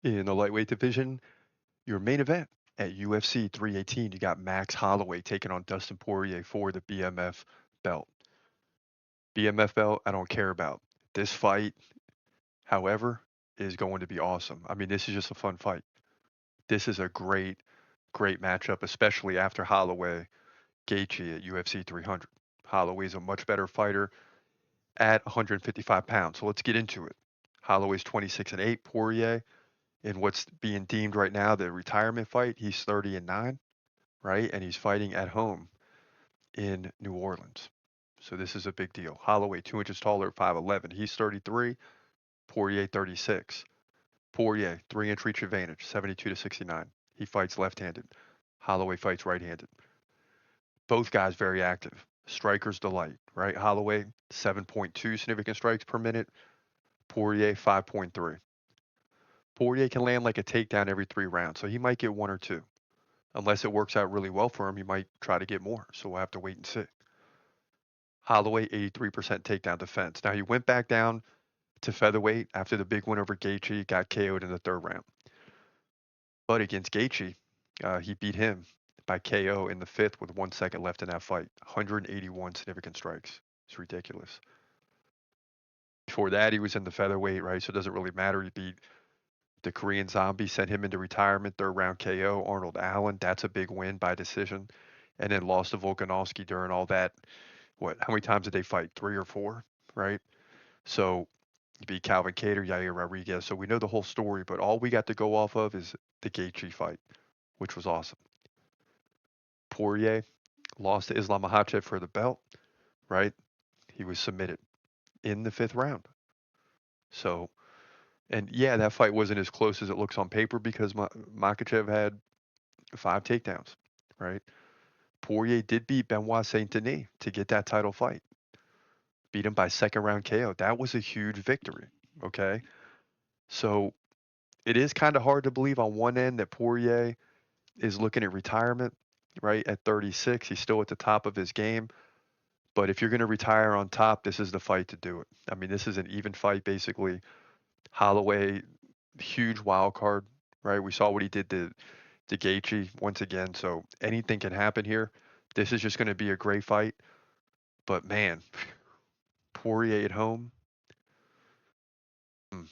In the lightweight division, your main event at UFC 318, you got Max Holloway taking on Dustin Poirier for the BMF belt. BMF belt, I don't care about. This fight, however, is going to be awesome. I mean, this is just a fun fight. This is a great matchup, especially after Holloway Gaethje at UFC 300. Holloway's a much better fighter at 155 pounds. So let's get into it. Holloway's 26-8. Poirier, in what's being deemed right now the retirement fight, he's 30-9, right? And he's fighting at home in New Orleans. So this is a big deal. Holloway, 2 inches taller at 5'11. He's 33. Poirier, 36. Poirier, 3-inch reach advantage, 72-69. He fights left-handed. Holloway fights right-handed. Both guys very active. Strikers delight, right? Holloway, 7.2 significant strikes per minute. Poirier, 5.3. Poirier can land like a takedown every 3 rounds, so he might get one or two. Unless it works out really well for him, he might try to get more. So we'll have to wait and see. Holloway, 83% takedown defense. Now he went back down to featherweight after the big win over Gaethje, got KO'd in the 3rd round. But against Gaethje, he beat him by KO in the 5th with 1 second left in that fight. 181 significant strikes. It's ridiculous. Before that, he was in the featherweight, right? So it doesn't really matter. He beat the Korean Zombie, sent him into retirement, 3rd round KO. Arnold Allen, that's a big win by decision. And then lost to Volkanovski during all that. How many times did they fight? 3 or 4, right? So you beat Calvin Kattar, Yair Rodriguez. So we know the whole story, but all we got to go off of is the Gaethje fight, which was awesome. Poirier lost to Islam Makhachev for the belt, right? He was submitted in the 5th round. So, and yeah, that fight wasn't as close as it looks on paper because Makhachev had 5 takedowns, right? Poirier did beat Benoit Saint Denis to get that title fight. Beat him by 2nd round KO. That was a huge victory. Okay. So it is kind of hard to believe on one end that Poirier is looking at retirement, right? At 36. He's still at the top of his game. But if you're going to retire on top, this is the fight to do it. I mean, this is an even fight, basically. Holloway, huge wild card, right? We saw what he did to Gaethje once again. So anything can happen here. This is just going to be a great fight. But man, Poirier at home. hmm,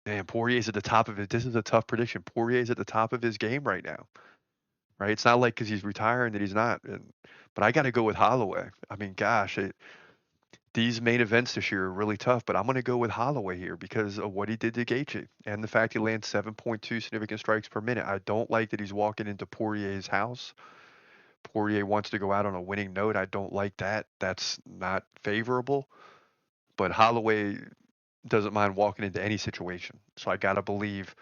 Man, Poirier's at the top of it. This is a tough prediction. Poirier's at the top of his game right now, right? It's not like because he's retiring that he's not. But I got to go with Holloway. I mean, gosh, these main events this year are really tough, but I'm going to go with Holloway here because of what he did to Gaethje and the fact he lands 7.2 significant strikes per minute. I don't like that he's walking into Poirier's house. Poirier wants to go out on a winning note. I don't like that. That's not favorable. But Holloway doesn't mind walking into any situation. So I got to believe,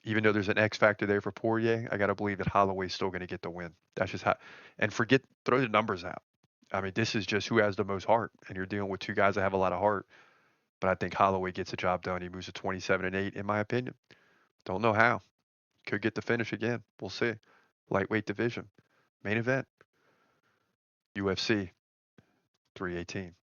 even though there's an X factor there for Poirier, I got to believe that Holloway's still going to get the win. That's just how. And throw the numbers out. I mean, this is just who has the most heart, and you're dealing with two guys that have a lot of heart. But I think Holloway gets the job done. He moves to 27-8, in my opinion. Don't know how. Could get the finish again. We'll see. Lightweight division, main event, UFC 318.